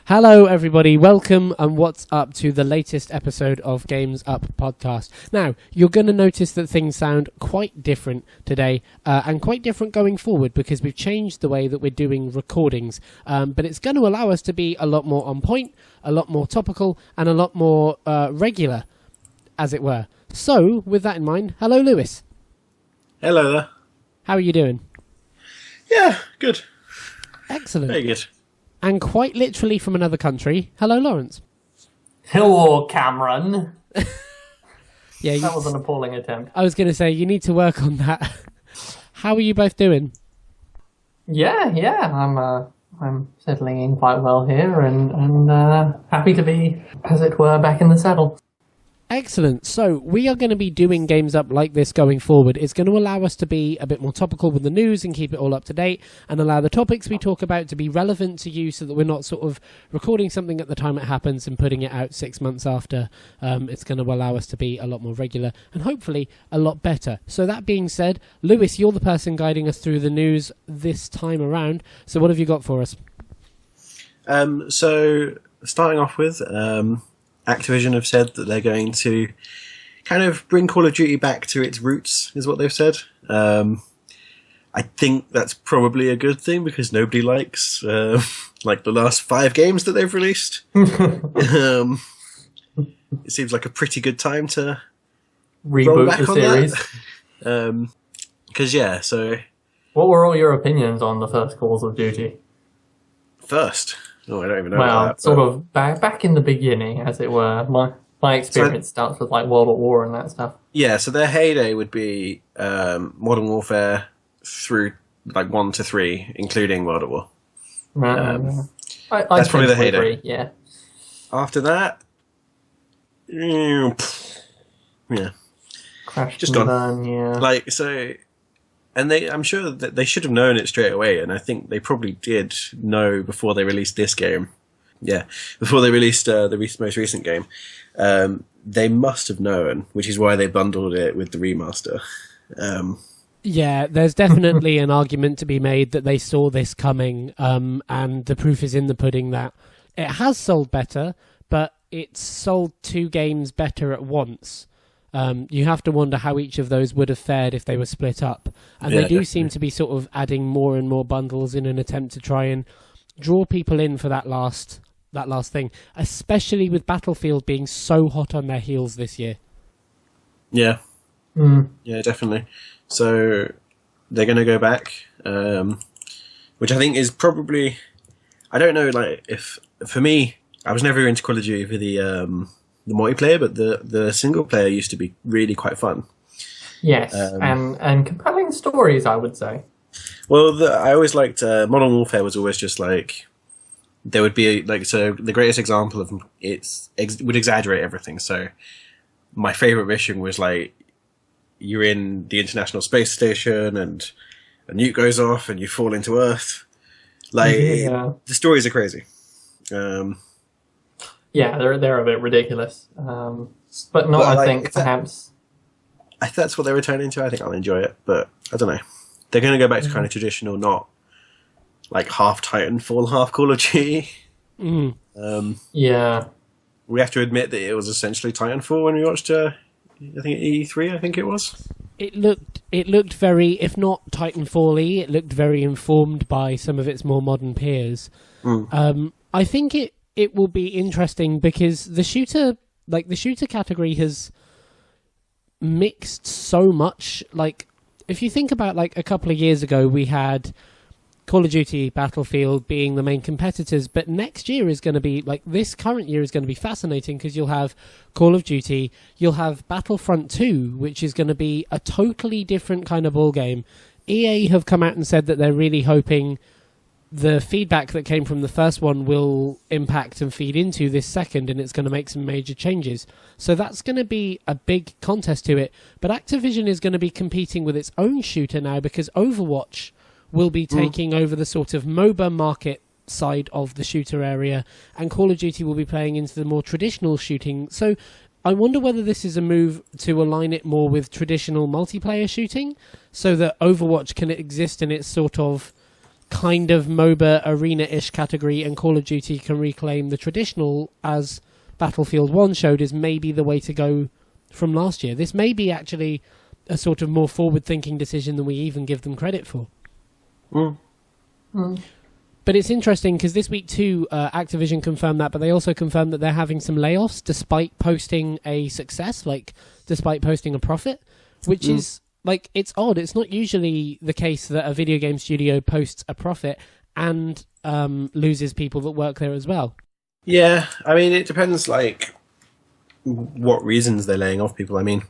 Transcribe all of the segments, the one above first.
Hello, everybody. Welcome and what's up to the latest episode of Games Up podcast. Now, you're going to notice that things sound quite different today and quite different going forward because we've changed the way that we're doing recordings. But it's going to allow us to be a lot more on point, a lot more topical, and a lot more regular, as it were. So, with that in mind, hello, Lewis. Hello there. How are you doing? Yeah, good. Excellent. Very good. And quite literally from another country, hello, Lawrence. Hello, Cameron. Yeah, That was an appalling attempt. I was going to say, you need to work on that. How are you both doing? Yeah. I'm settling in quite well here and happy to be, as it were, back in the saddle. Excellent. So we are going to be doing Games Up like this going forward. It's going to allow us to be a bit more topical with the news and keep it all up to date and allow the topics we talk about to be relevant to you so that we're not sort of recording something at the time it happens and putting it out 6 months after. It's going to allow us to be a lot more regular and hopefully a lot better. So that being said, Lewis, you're the person guiding us through the news this time around. So what have you got for us? So starting off with... Activision have said that they're going to kind of bring Call of Duty back to its roots, is what they've said. I think that's probably a good thing because nobody likes like the last 5 games that they've released. It seems like a pretty good time to roll Reboot back the on series. Because so What were all your opinions on the first Calls of Duty? first. Oh, I don't even know. Well, about that, sort of back in the beginning, as it were. My experience starts with like World at War and that stuff. Yeah, so their heyday would be Modern Warfare through like 1 to 3, including World at War. That's probably the heyday. agree, yeah. After that, yeah, Crash just and gone. Burn, yeah. Like so, and I'm sure that they should have known it straight away, and I think they probably did know before they released this game. Yeah, before they released the most recent game, they must have known, which is why they bundled it with the remaster. Yeah, there's definitely an argument to be made that they saw this coming, and the proof is in the pudding that it has sold better, but it's sold 2 games better at once. You have to wonder how each of those would have fared if they were split up. And they do seem to be sort of adding more and more bundles in an attempt to try and draw people in for that last thing, especially with Battlefield being so hot on their heels this year. Yeah, yeah, definitely. So they're going to go back, which I think is probably, I don't know, like if for me, I was never into Call of Duty for the multiplayer, but the single player used to be really quite fun. Yes, and compelling stories, I would say. Well, I always liked Modern Warfare was always just like there would be so the greatest example of would exaggerate everything. So my favorite mission was like you're in the International Space Station and a nuke goes off and you fall into Earth. Like the stories are crazy. Yeah, they're a bit ridiculous, but not. I think perhaps. If that's what they're returning to, I think I'll enjoy it. But I don't know. They're going to go back to kind of traditional, not like half Titanfall, half Call of Duty. Yeah, we have to admit that it was essentially Titanfall when we watched. I think E3. I think it was. It looked very, if not Titanfall-y, it looked very informed by some of its more modern peers. I think it will be interesting because the shooter category has mixed so much. Like, if you think about like a couple of years ago, we had Call of Duty, Battlefield being the main competitors, but next year is going to be, like this current year is going to be fascinating because you'll have Call of Duty, you'll have Battlefront 2, which is going to be a totally different kind of ball game. EA have come out and said that they're really hoping the feedback that came from the first one will impact and feed into this second, and it's going to make some major changes. So that's going to be a big contest to it. But Activision is going to be competing with its own shooter now because Overwatch will be taking over the sort of MOBA market side of the shooter area, and Call of Duty will be playing into the more traditional shooting. So I wonder whether this is a move to align it more with traditional multiplayer shooting so that Overwatch can exist in its sort of kind of MOBA arena-ish category, and Call of Duty can reclaim the traditional, as Battlefield 1 showed, is maybe the way to go from last year. This may be actually a sort of more forward-thinking decision than we even give them credit for. But it's interesting because this week too, Activision confirmed that, but they also confirmed that they're having some layoffs despite posting a success, like despite posting a profit, which is like, it's odd. It's not usually the case that a video game studio posts a profit and loses people that work there as well. Yeah, I mean, it depends, like, what reasons they're laying off people. I mean,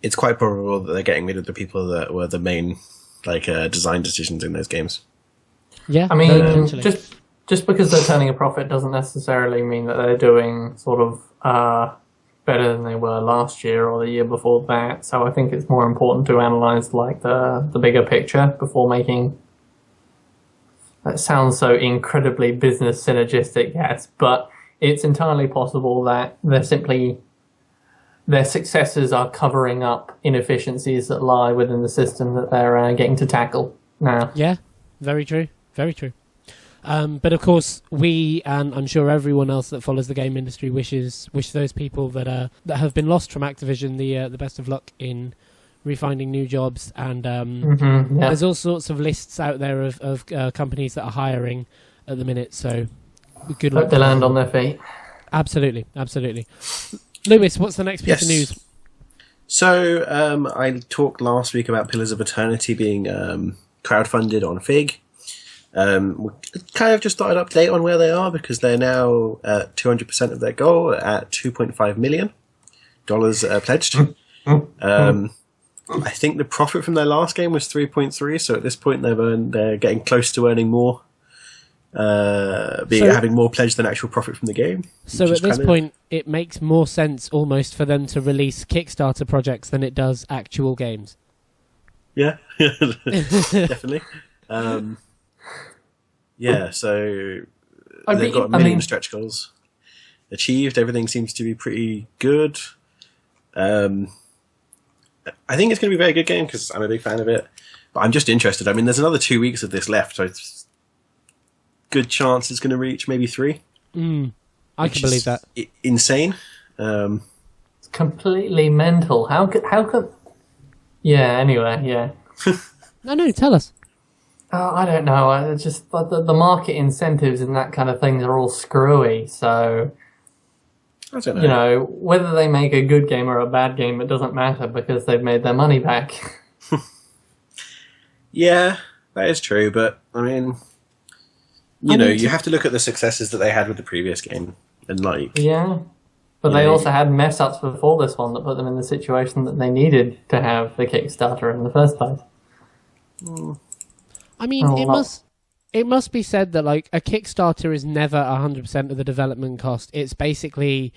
it's quite probable that they're getting rid of the people that were the main, like, design decisions in those games. Yeah, I mean, just because they're turning a profit doesn't necessarily mean that they're doing sort of better than they were last year or the year before that. So I think it's more important to analyze like the bigger picture before making. That sounds so incredibly business synergistic, yes, but it's entirely possible that their successes are covering up inefficiencies that lie within the system that they're getting to tackle now. Yeah, very true. Very true. But of course, we, and I'm sure everyone else that follows the game industry, wish those people that have been lost from Activision the best of luck in refinding new jobs. And there's all sorts of lists out there of companies that are hiring at the minute. So good luck. Hope they land on their feet. Absolutely, absolutely. Lewis, what's the next piece of news? So I talked last week about Pillars of Eternity being crowdfunded on Fig. We kind of just thought I'd update on where they are because they're now at 200% of their goal at $2.5 million pledged. I think the profit from their last game was 3.3, so at this point they're getting close to earning more, having more pledged than actual profit from the game. So at this point, it makes more sense almost for them to release Kickstarter projects than it does actual games. Yeah, definitely. Yeah, so they've got a million stretch goals achieved. Everything seems to be pretty good. I think it's going to be a very good game because I'm a big fan of it. But I'm just interested. I mean, there's another 2 weeks of this left, so it's good chance it's going to reach maybe 3. I can believe that. Insane. It's completely mental. How could? Yeah. Anyway, yeah. No, tell us. I don't know. It's just the market incentives and that kind of thing are all screwy. So, I don't know. You know, whether they make a good game or a bad game, it doesn't matter because they've made their money back. Yeah, that is true. But I mean, you have to look at the successes that they had with the previous game and like. Yeah, but they also had mess ups before this one that put them in the situation that they needed to have the Kickstarter in the first place. I mean, it must be said that like a Kickstarter is never 100% of the development cost. It's basically,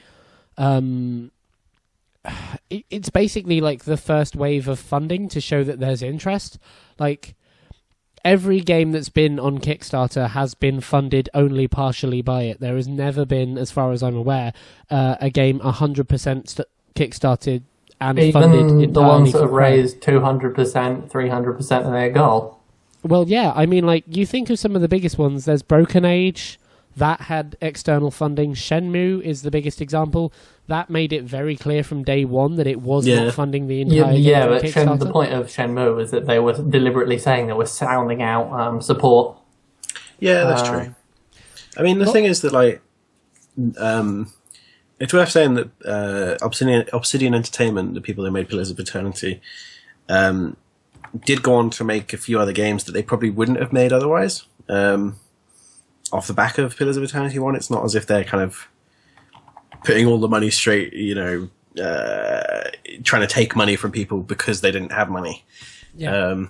it's basically like the first wave of funding to show that there's interest. Like every game that's been on Kickstarter has been funded only partially by it. There has never been, as far as I'm aware, a game 100% kickstarted and even funded entirely. The ones that have raised 200%, 300% of their goal. Well, yeah, I mean, like, you think of some of the biggest ones. There's Broken Age. That had external funding. Shenmue is the biggest example. That made it very clear from day one that it was not funding the entire game. Yeah, but the point of Shenmue was that they were deliberately saying they were sounding out support. Yeah, that's true. I mean, the thing is that, like, it's worth saying that Obsidian Entertainment, the people who made Pillars of Eternity, did go on to make a few other games that they probably wouldn't have made otherwise. Off the back of Pillars of Eternity 1, it's not as if they're kind of putting all the money straight, trying to take money from people because they didn't have money. Yeah.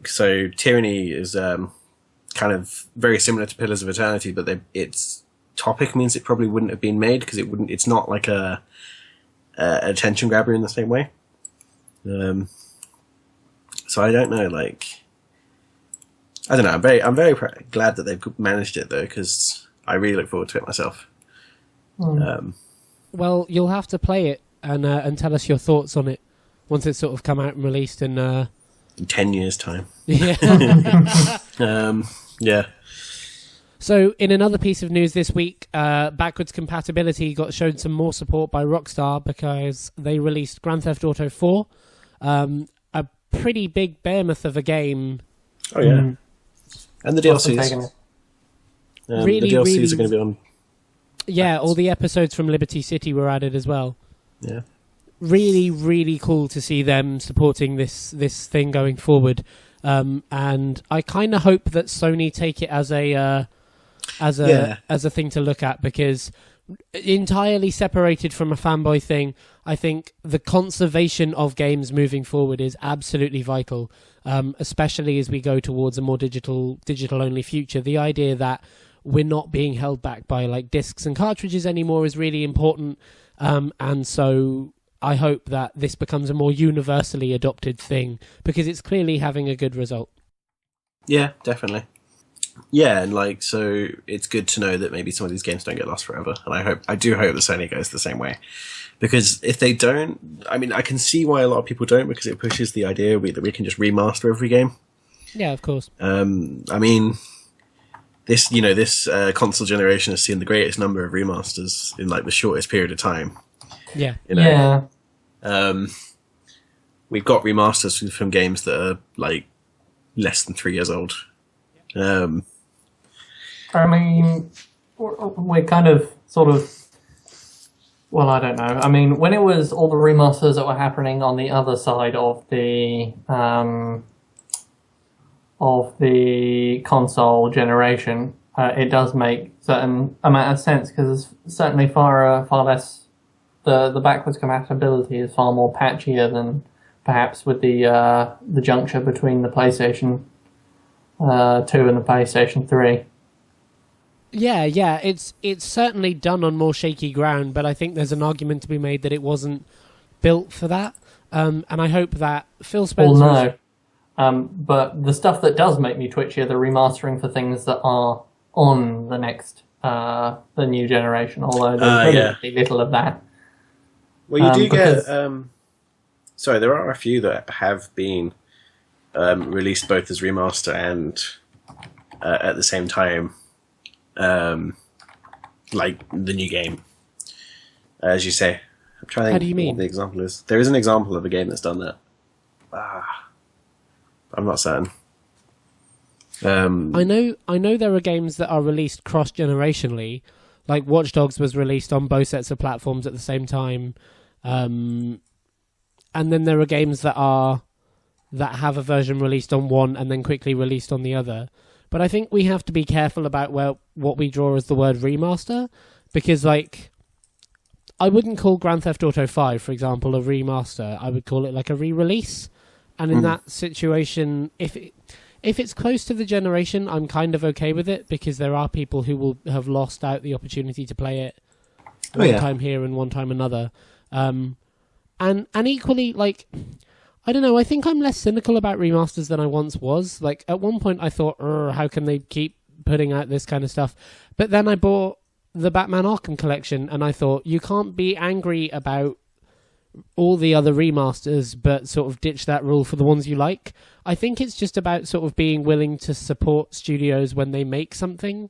So Tyranny is kind of very similar to Pillars of Eternity, but its topic means it probably wouldn't have been made because it's not like a attention grabber in the same way. So I don't know, I don't know. I'm very glad that they've managed it though, because I really look forward to it myself. Well, you'll have to play it and tell us your thoughts on it once it's sort of come out and released, and in 10 years' time. Yeah. Yeah. So, in another piece of news this week, backwards compatibility got shown some more support by Rockstar because they released Grand Theft Auto 4, a pretty big behemoth of a game. Oh, yeah. And the DLCs. Really, the DLCs really, are going to be on. Yeah, all the episodes from Liberty City were added as well. Yeah. Really, really cool to see them supporting this thing going forward. And I kind of hope that Sony take it as a thing to look at, because entirely separated from a fanboy thing, I think the conservation of games moving forward is absolutely vital, especially as we go towards a more digital only future. The idea that we're not being held back by like discs and cartridges anymore is really important, and so I hope that this becomes a more universally adopted thing, because it's clearly having a good result. Yeah, definitely. Yeah, and like, so it's good to know that maybe some of these games don't get lost forever, and I do hope that Sony goes the same way, because if they don't, I mean, I can see why a lot of people don't, because it pushes the idea that we can just remaster every game. Yeah, of course. I mean, this console generation has seen the greatest number of remasters in like the shortest period of time. Yeah. Yeah. We've got remasters from games that are like less than 3 years old. I mean, we're kind of sort of. Well, I don't know. I mean, when it was all the remasters that were happening on the other side of the console generation, it does make certain amount of sense, because it's certainly far less. The backwards compatibility is far more patchier than perhaps with the juncture between the PlayStation 2 and the PlayStation 3. Yeah, it's certainly done on more shaky ground, but I think there's an argument to be made that it wasn't built for that. And I hope that Phil Spencer... Well, no. But the stuff that does make me twitchy are the remastering for things that are on the new generation, although there's really little of that. Well, you do get... sorry, there are a few that have been released both as remaster and at the same time, like the new game, as you say. I'm trying to think. How do you mean? What the example is. There is an example of a game that's done that. I'm not certain. I know there are games that are released cross-generationally, like Watch Dogs was released on both sets of platforms at the same time, and then there are games that have a version released on one and then quickly released on the other. But I think we have to be careful about what we draw as the word remaster, because like I wouldn't call Grand Theft Auto 5, for example, a remaster. I would call it like a re-release. And in that situation, if it's close to the generation, I'm kind of okay with it, because there are people who will have lost out the opportunity to play it one time here and one time another. And equally, like, I don't know, I think I'm less cynical about remasters than I once was. Like, at one point I thought, how can they keep putting out this kind of stuff? But then I bought the Batman Arkham Collection, and I thought, you can't be angry about all the other remasters, but sort of ditch that rule for the ones you like. I think it's just about sort of being willing to support studios when they make something,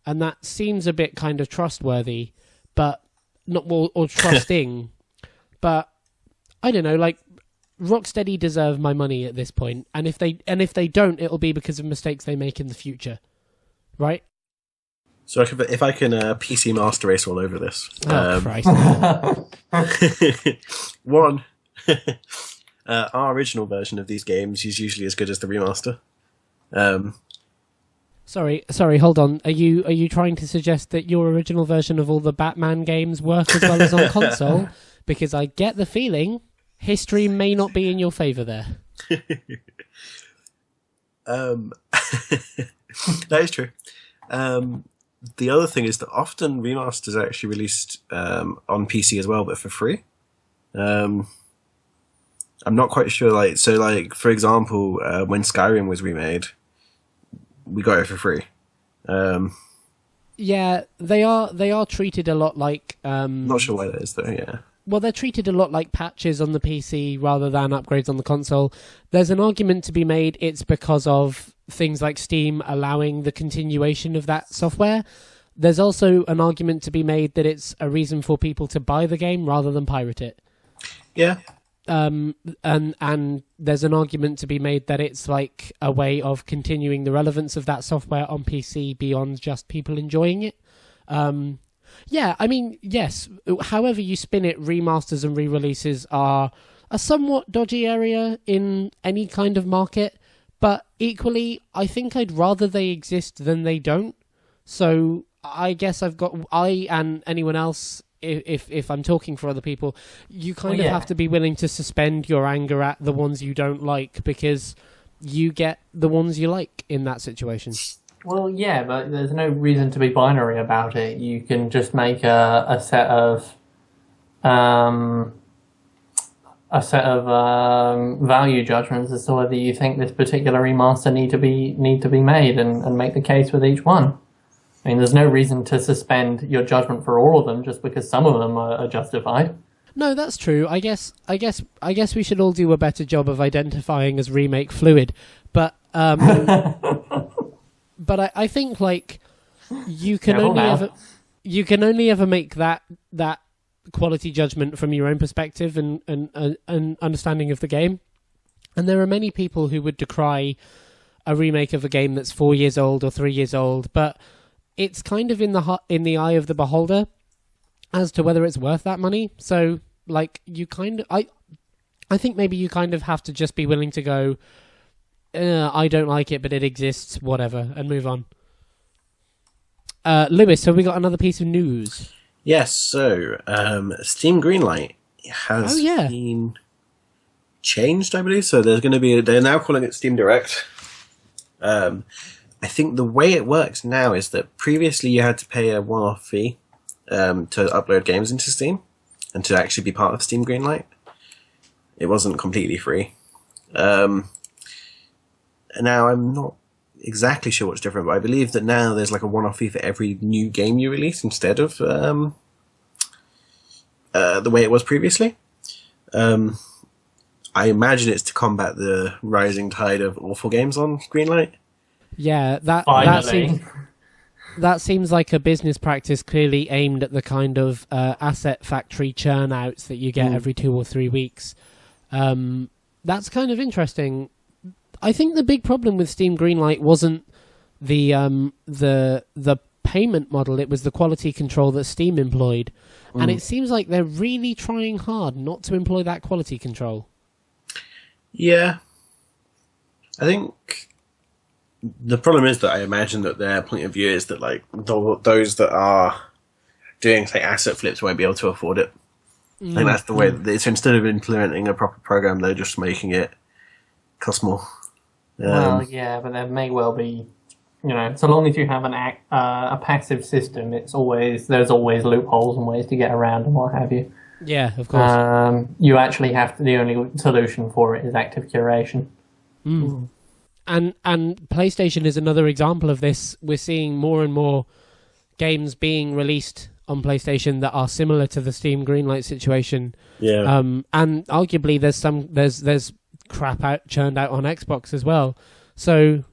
and that seems a bit kind of trustworthy, but not or trusting. But I don't know, like Rocksteady deserve my money at this point, and if they don't, it'll be because of mistakes they make in the future, right? So if I can PC Master Race all over this. Oh, Christ. One, our original version of these games is usually as good as the remaster. Sorry, hold on. Are you trying to suggest that your original version of all the Batman games work as well as on console? Because I get the feeling history may not be in your favour there. That is true. The other thing is that often remasters are actually released on PC as well, but for free. I'm not quite sure. Like for example, when Skyrim was remade, we got it for free. Yeah, they are treated a lot like. Not sure why that is though. Yeah. well, they're treated a lot like patches on the PC rather than upgrades on the console. There's an argument to be made it's because of things like Steam allowing the continuation of that software. There's also an argument to be made that it's a reason for people to buy the game rather than pirate it. Yeah. And there's an argument to be made that it's like a way of continuing the relevance of that software on PC beyond just people enjoying it. Yeah, I mean, yes, however you spin it, remasters and re-releases are a somewhat dodgy area in any kind of market, but equally, I think I'd rather they exist than they don't. So I guess I and anyone else, if I'm talking for other people, you kind of have to be willing to suspend your anger at the ones you don't like, because you get the ones you like in that situation. Well, yeah, but there's no reason to be binary about it. You can just make a set of value judgments as to whether you think this particular remaster need to be made, and make the case with each one. I mean, there's no reason to suspend your judgment for all of them just because some of them are justified. No, that's true. I guess we should all do a better job of identifying as remake fluid, but but I think like you can only ever make that quality judgment from your own perspective and understanding of the game. And there are many people who would decry a remake of a game that's 4 years old or 3 years old, but it's kind of in the eye of the beholder as to whether it's worth that money. So like I think maybe you kind of have to just be willing to go, I don't like it, but it exists, whatever, and move on. Lewis, have we got another piece of news? Yes, so Steam Greenlight has been changed, I believe. So they're now calling it Steam Direct. I think the way it works now is that previously you had to pay a one-off fee to upload games into Steam and to actually be part of Steam Greenlight. It wasn't completely free. Now, I'm not exactly sure what's different, but I believe that now there's like a one-off fee for every new game you release instead of the way it was previously. I imagine it's to combat the rising tide of awful games on Greenlight. Yeah, that seems like a business practice clearly aimed at the kind of asset factory churn outs that you get every 2 or 3 weeks. That's kind of interesting. I think the big problem with Steam Greenlight wasn't the payment model; it was the quality control that Steam employed, and it seems like they're really trying hard not to employ that quality control. Yeah, I think the problem is that I imagine that their point of view is that like those that are doing say asset flips won't be able to afford it. I think that's the way. So instead of implementing a proper program, they're just making it cost more. Well, yeah, but there may well be, so long as you have a passive system, there's always loopholes and ways to get around and what have you. Yeah, of course. You actually the only solution for it is active curation. And PlayStation is another example of this. We're seeing more and more games being released on PlayStation that are similar to the Steam Greenlight situation. Yeah. And arguably there's crap churned out on Xbox as well. So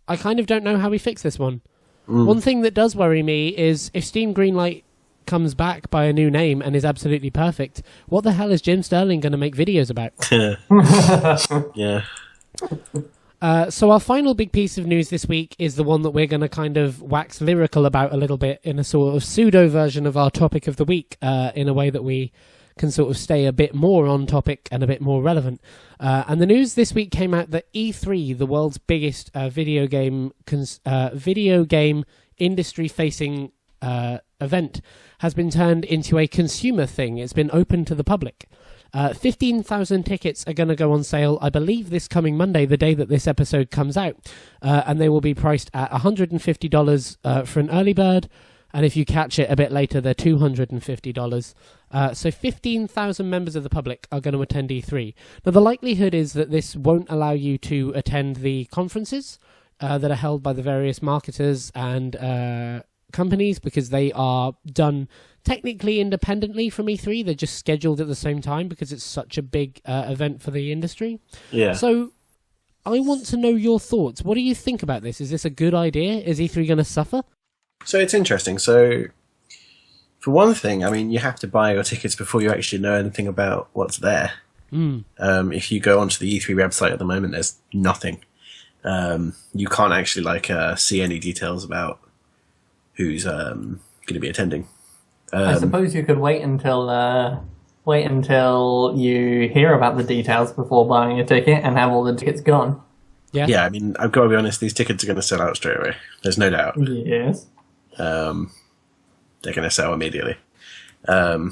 I kind of don't know how we fix this one. One thing that does worry me is if Steam Greenlight comes back by a new name and is absolutely perfect, what the hell is Jim Sterling going to make videos about? Yeah. So our final big piece of news this week is the one that we're going to kind of wax lyrical about a little bit in a sort of pseudo version of our topic of the week, in a way that we can sort of stay a bit more on topic and a bit more relevant. And the news this week came out that E3, the world's biggest video game industry-facing event, has been turned into a consumer thing. It's been open to the public. 15,000 tickets are going to go on sale, I believe, this coming Monday, the day that this episode comes out. And they will be priced at $150 for an early bird. And if you catch it a bit later, they're $250. So 15,000 members of the public are going to attend E3. Now, the likelihood is that this won't allow you to attend the conferences that are held by the various marketers and companies because they are done technically independently from E3. They're just scheduled at the same time because it's such a big event for the industry. Yeah. So I want to know your thoughts. What do you think about this? Is this a good idea? Is E3 going to suffer? So it's interesting. So for one thing, I mean, you have to buy your tickets before you actually know anything about what's there. If you go onto the E3 website at the moment, there's nothing. You can't actually see any details about who's going to be attending. I suppose you could wait until you hear about the details before buying a ticket and have all the tickets gone. Yeah, I mean, I've got to be honest, these tickets are going to sell out straight away. There's no doubt. Yes. They're going to sell immediately. I'd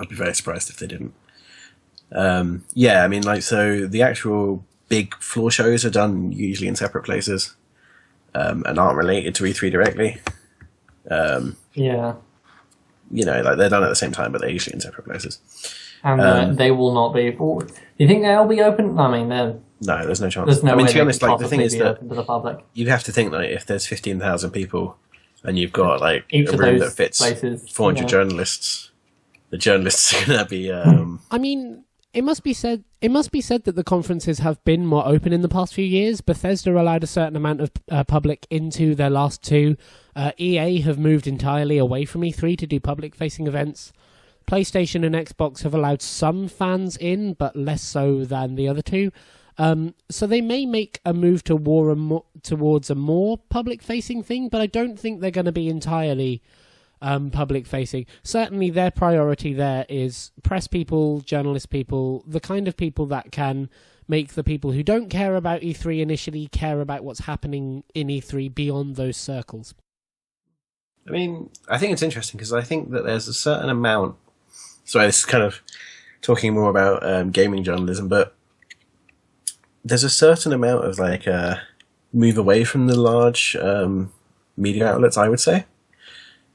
be very surprised if they didn't. Yeah, I mean, so the actual big floor shows are done usually in separate places, and aren't related to E3 directly. Yeah. They're done at the same time, but they're usually in separate places. And they will not be. Do you think they'll be open? I mean, no, there's no chance. There's no I mean, way to be honest, the thing is that open to the public. you have to think that if there's 15,000 people and you've got Each a of room those that fits places, 400 yeah. journalists, the journalists are going to be. I mean, it must be said that the conferences have been more open in the past few years. Bethesda allowed a certain amount of public into their last two. EA have moved entirely away from E3 to do public-facing events. PlayStation and Xbox have allowed some fans in, but less so than the other two. So they may make a move towards a more public-facing thing, but I don't think they're going to be entirely public-facing. Certainly their priority there is press people, journalist people, the kind of people that can make the people who don't care about E3 initially care about what's happening in E3 beyond those circles. I mean, I think it's interesting because I think that there's a certain amount. So this is kind of talking more about gaming journalism, but there's a certain amount of move away from the large media outlets, I would say,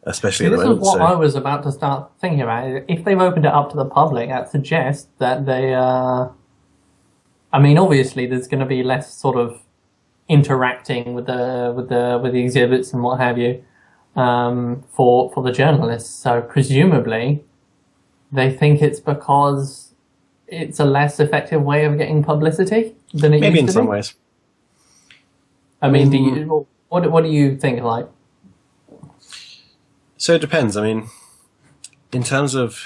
especially at the moment. This is what I was about to start thinking about. If they've opened it up to the public, that suggests that they. I mean, obviously, there's going to be less sort of interacting with the exhibits and what have you. For the journalists, so presumably they think it's because it's a less effective way of getting publicity than it maybe used to in some be. ways. I mean, what do you think? So it depends. I mean, in terms of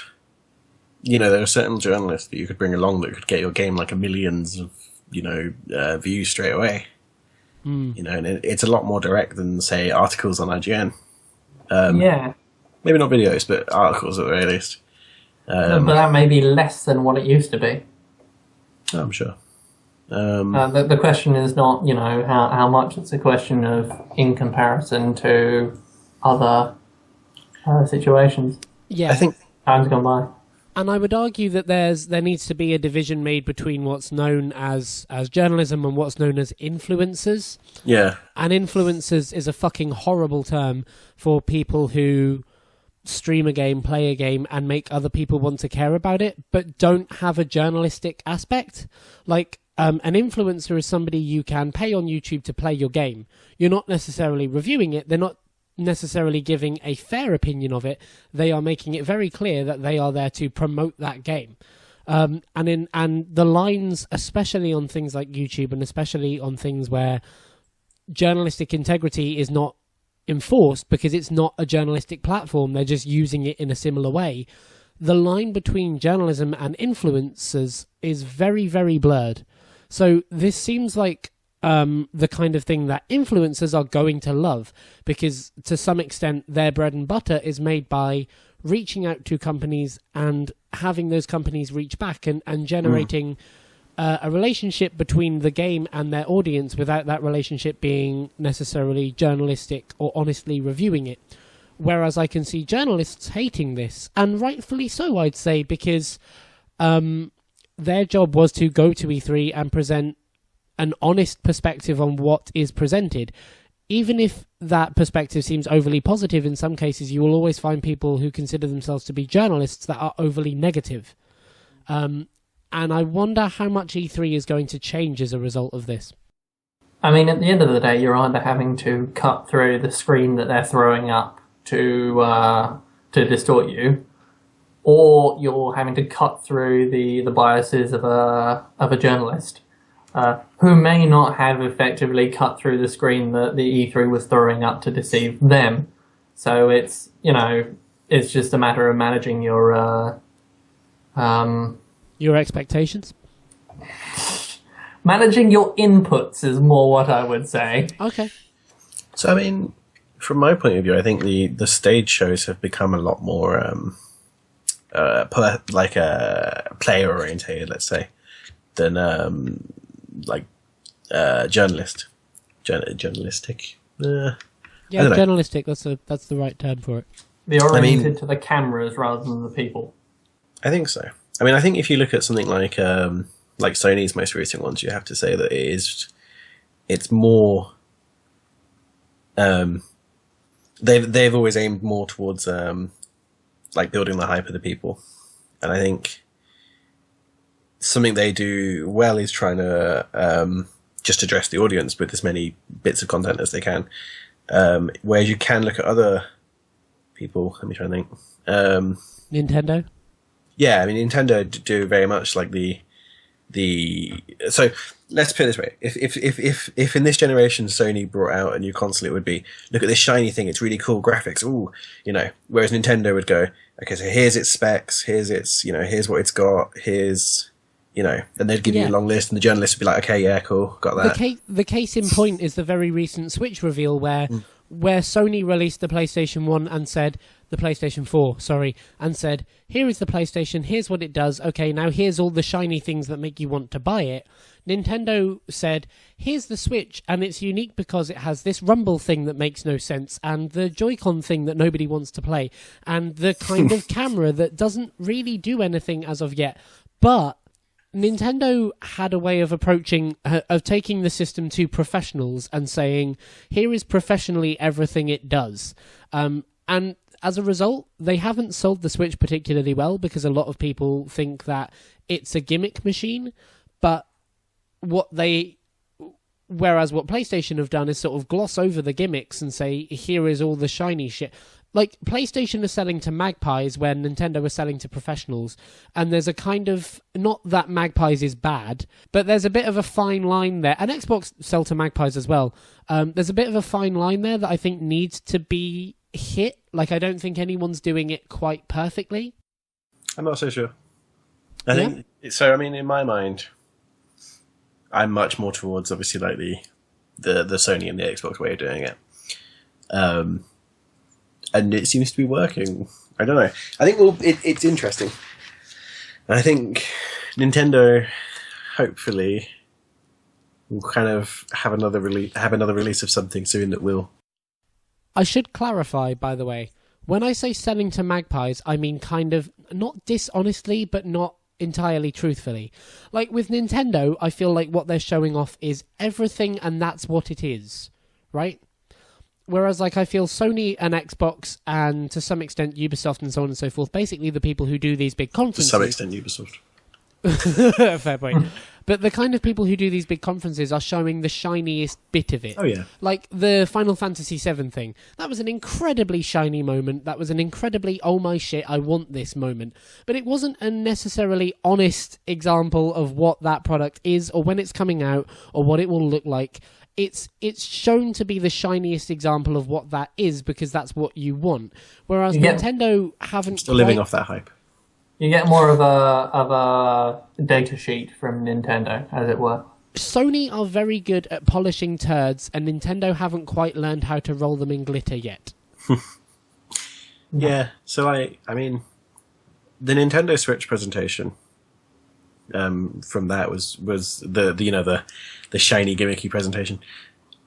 there are certain journalists that you could bring along that could get your game millions of views straight away. And it's a lot more direct than say articles on IGN. Yeah. Maybe not videos, but articles at the very least. But that may be less than what it used to be. I'm sure. The question is not, how much. It's a question of in comparison to other situations. Yeah, I think Time's gone by. and I would argue that there needs to be a division made between what's known as journalism and what's known as influencers. Yeah. And influencers is a fucking horrible term for people who stream a game, play a game, and make other people want to care about it, but don't have a journalistic aspect. An influencer is somebody you can pay on YouTube to play your game. You're not necessarily reviewing it. They're not necessarily giving a fair opinion of it. They are making it very clear that they are there to promote that game. And the lines, especially on things like YouTube, and especially on things where journalistic integrity is not enforced because it's not a journalistic platform, they're just using it in a similar way. The line between journalism and influencers is very, very blurred. So this seems like the kind of thing that influencers are going to love, because to some extent their bread and butter is made by reaching out to companies and having those companies reach back and generating a relationship between the game and their audience without that relationship being necessarily journalistic or honestly reviewing it. Whereas I can see journalists hating this, and rightfully so, I'd say, because their job was to go to E3 and present an honest perspective on what is presented. Even if that perspective seems overly positive, in some cases you will always find people who consider themselves to be journalists that are overly negative. And I wonder how much E3 is going to change as a result of this. I mean, at the end of the day, you're either having to cut through the screen that they're throwing up to distort you, or you're having to cut through the biases of a journalist who may not have effectively cut through the screen that the E3 was throwing up to deceive them. So it's it's just a matter of managing your expectations. Managing your inputs is more what I would say. Okay. So I mean, from my point of view, I think the stage shows have become a lot more player orientated, let's say, than journalistic. Yeah, journalistic. That's the right term for it. They're oriented to the cameras rather than the people. I think so. I mean, I think if you look at something like Sony's most recent ones, you have to say that it's more. They've always aimed more towards building the hype of the people, and I think something they do well is trying to just address the audience with as many bits of content as they can. Whereas you can look at other people. Let me try and think. Nintendo. Yeah, I mean, Nintendo do very much like so let's put it this way: if in this generation Sony brought out a new console, it would be, look at this shiny thing, it's really cool graphics, ooh, whereas Nintendo would go, okay, so here's its specs, here's its, here's what it's got, here's, and they'd give you a long list, and the journalist would be like, okay, yeah, cool, got that. The case in point is the very recent Switch reveal where Sony released the PlayStation 1 and said, the PlayStation 4, sorry, and said, here is the PlayStation, here's what it does, okay, now here's all the shiny things that make you want to buy it. Nintendo said, here's the Switch, and it's unique because it has this rumble thing that makes no sense, and the Joy-Con thing that nobody wants to play, and the kind of camera that doesn't really do anything as of yet. But Nintendo had a way of taking the system to professionals and saying, here is professionally everything it does. And as a result, they haven't sold the Switch particularly well because a lot of people think that it's a gimmick machine. But whereas what PlayStation have done is sort of gloss over the gimmicks and say, here is all the shiny shit. Like, PlayStation is selling to magpies when Nintendo is selling to professionals, and there's a kind of, not that magpies is bad, but there's a bit of a fine line there, and Xbox sell to magpies as well. There's a bit of a fine line there that I think needs to be hit. Like, I don't think anyone's doing it quite perfectly. I'm not so sure. I think, so I mean, in my mind, I'm much more towards, obviously, like the Sony and the Xbox way of doing it. And it seems to be working. I don't know. I think it's interesting. And I think Nintendo, hopefully, will kind of have another release of something soon that will. I should clarify, by the way, when I say selling to magpies, I mean kind of not dishonestly, but not entirely truthfully. Like with Nintendo, I feel like what they're showing off is everything, and that's what it is, right? Whereas, like, I feel Sony and Xbox and, to some extent, Ubisoft and so on and so forth, basically the people who do these big conferences... To some extent, Ubisoft. Fair point. But the kind of people who do these big conferences are showing the shiniest bit of it. Oh, yeah. Like the Final Fantasy VII thing. That was an incredibly shiny moment. That was an incredibly, oh my shit, I want this moment. But it wasn't a necessarily honest example of what that product is, or when it's coming out, or what it will look like. It's shown to be the shiniest example of what that is because that's what you want. Whereas Nintendo haven't still living off that hype. You get more of a data sheet from Nintendo, as it were. Sony are very good at polishing turds, and Nintendo haven't quite learned how to roll them in glitter yet. Yeah, so I mean, the Nintendo Switch presentation from that was the shiny gimmicky presentation.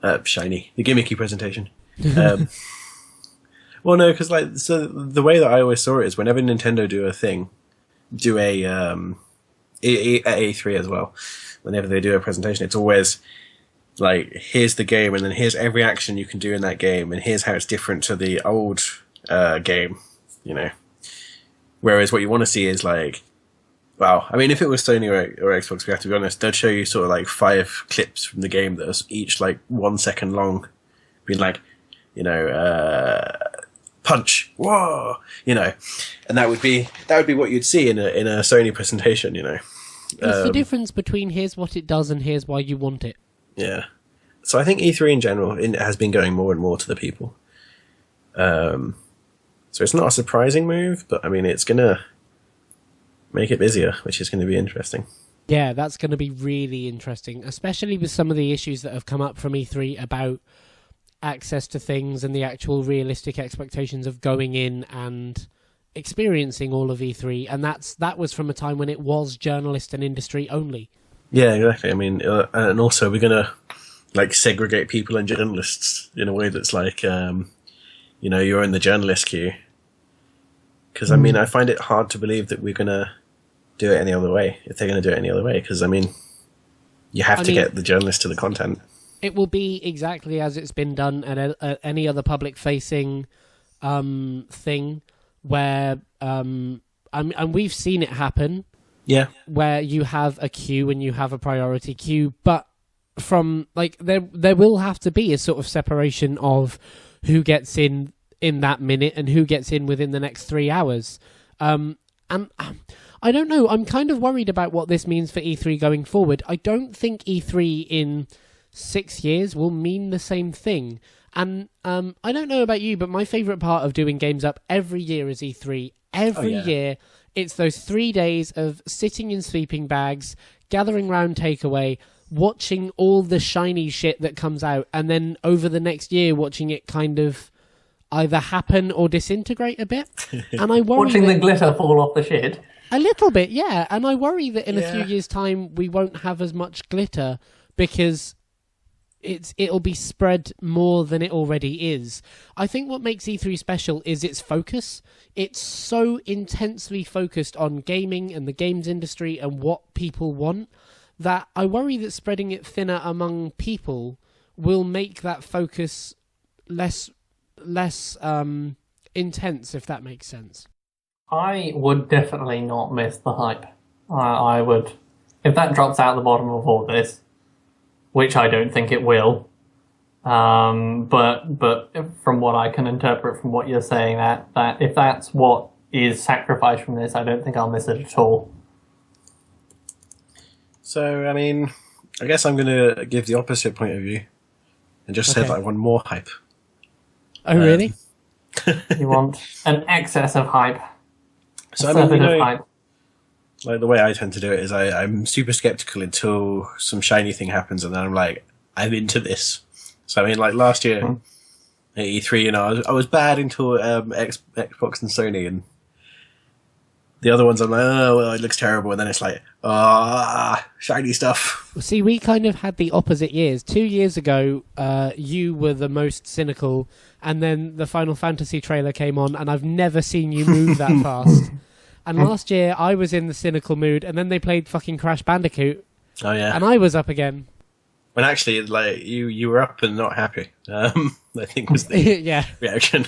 The gimmicky presentation. Well, no, because so the way that I always saw it is whenever Nintendo do a at A3 as well, whenever they do a presentation, it's always like, here's the game, and then here's every action you can do in that game, and here's how it's different to the old game, Whereas what you want to see is like, Well, I mean, if it was Sony or Xbox, we have to be honest, they'd show you sort of like 5 clips from the game that are each like 1 second long, being like, punch, whoa, and that would be what you'd see in a Sony presentation, It's the difference between here's what it does and here's why you want it. Yeah. So I think E3 in general has been going more and more to the people. So it's not a surprising move, but I mean, it's going to make it busier, which is going to be interesting. Yeah, that's going to be really interesting, especially with some of the issues that have come up from E3 about access to things and the actual realistic expectations of going in and experiencing all of E3. And that was from a time when it was journalist and industry only. Yeah, exactly. I mean, and also we're going to like segregate people and journalists in a way that's like, you're in the journalist queue. Because, I mean, I find it hard to believe that we're going to do it any other way, if they're going to do it any other way. Because, I mean, you have to get the journalists to the content. It will be exactly as it's been done at any other public-facing thing where, and we've seen it happen. Yeah. Where you have a queue and you have a priority queue, but from, like, there will have to be a sort of separation of who gets in that minute and who gets in within the next 3 hours. And I don't know. I'm kind of worried about what this means for E3 going forward. I don't think E3 in 6 years will mean the same thing. And I don't know about you, but my favourite part of doing Games Up every year is E3. Every year, it's those 3 days of sitting in sleeping bags, gathering round takeaway, watching all the shiny shit that comes out, and then over the next year watching it kind of either happen or disintegrate a bit. And I worry watching the glitter fall off the shit. A little bit, yeah. And I worry that in a few years' time we won't have as much glitter because it'll be spread more than it already is. I think what makes E3 special is its focus. It's so intensely focused on gaming and the games industry and what people want that I worry that spreading it thinner among people will make that focus less intense, if that makes sense. I would definitely not miss the hype. I would, if that drops out the bottom of all this, which I don't think it will. But from what I can interpret from what you're saying, that if that's what is sacrificed from this, I don't think I'll miss it at all. So, I mean, I guess I'm going to give the opposite point of view and just say that I want more hype. Oh, really? You want an excess of hype. So, I mean, hype. Like, the way I tend to do it is I'm super skeptical until some shiny thing happens, and then I'm like, I'm into this. So, I mean, like, last year at E3, I was bad until Xbox and Sony, and the other ones I'm like, oh, well, it looks terrible, and then it's like, shiny stuff. See, we kind of had the opposite years. 2 years ago, you were the most cynical, and then the Final Fantasy trailer came on, and I've never seen you move that fast. And last year, I was in the cynical mood, and then they played fucking Crash Bandicoot. Oh, yeah. And I was up again. When actually, like, you were up and not happy, I think was the reaction.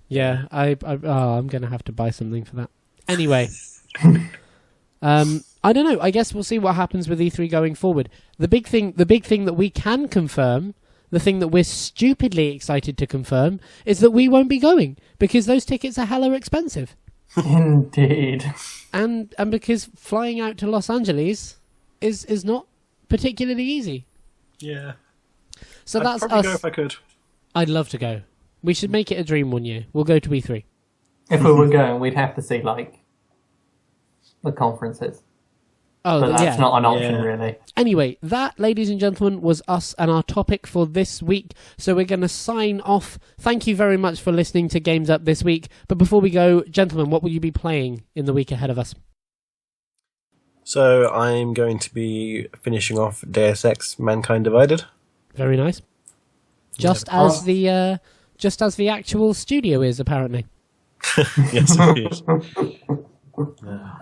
Yeah, I'm going to have to buy something for that. Anyway, I don't know. I guess we'll see what happens with E3 going forward. The big thing that we can confirm, the thing that we're stupidly excited to confirm, is that we won't be going because those tickets are hella expensive. Indeed. And because flying out to Los Angeles is not particularly easy. Yeah. So I'd probably go if I could. I'd love to go. We should make it a dream one year. We'll go to E3. If we were going, we'd have to see, like, the conferences. Oh, but that's not an option, really. Anyway, that, ladies and gentlemen, was us and our topic for this week. So we're going to sign off. Thank you very much for listening to Games Up this week. But before we go, gentlemen, what will you be playing in the week ahead of us? So I'm going to be finishing off Deus Ex Mankind Divided. Very nice. Just as the actual studio is, apparently. Yes, it is.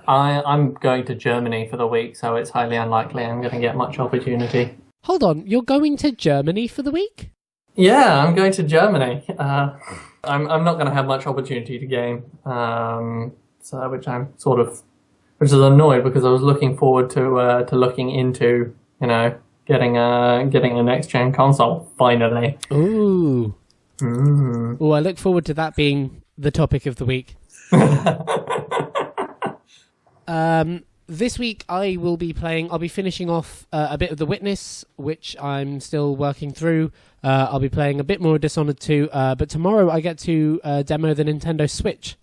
I'm going to Germany for the week, so it's highly unlikely I'm going to get much opportunity. Hold on, you're going to Germany for the week? Yeah, I'm going to Germany. I'm not going to have much opportunity to game. which is annoyed because I was looking forward to looking into, getting a next gen console finally. Ooh. Well, I look forward to that being the topic of the week. This week I'll be finishing off a bit of The Witness, which I'm still working through. I'll be playing a bit more Dishonored 2, but tomorrow I get to demo the Nintendo Switch.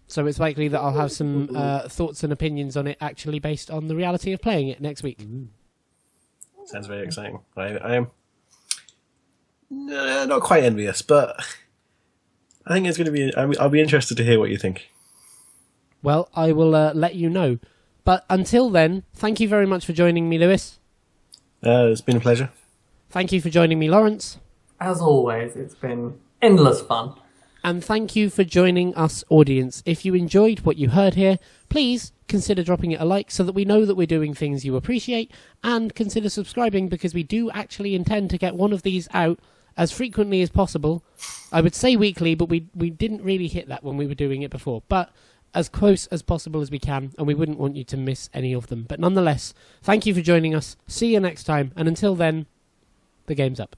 So it's likely that I'll have some thoughts and opinions on it actually based on the reality of playing it next week. Sounds very exciting. I am not quite envious, but I think it's going to be... I'll be interested to hear what you think. Well, I will let you know. But until then, thank you very much for joining me, Lewis. It's been a pleasure. Thank you for joining me, Lawrence. As always, it's been endless fun. And thank you for joining us, audience. If you enjoyed what you heard here, please consider dropping it a like so that we know that we're doing things you appreciate, and consider subscribing because we do actually intend to get one of these out as frequently as possible. I would say weekly, but we didn't really hit that when we were doing it before. But as close as possible as we can, and we wouldn't want you to miss any of them. But nonetheless, thank you for joining us. See you next time, and until then, the game's up.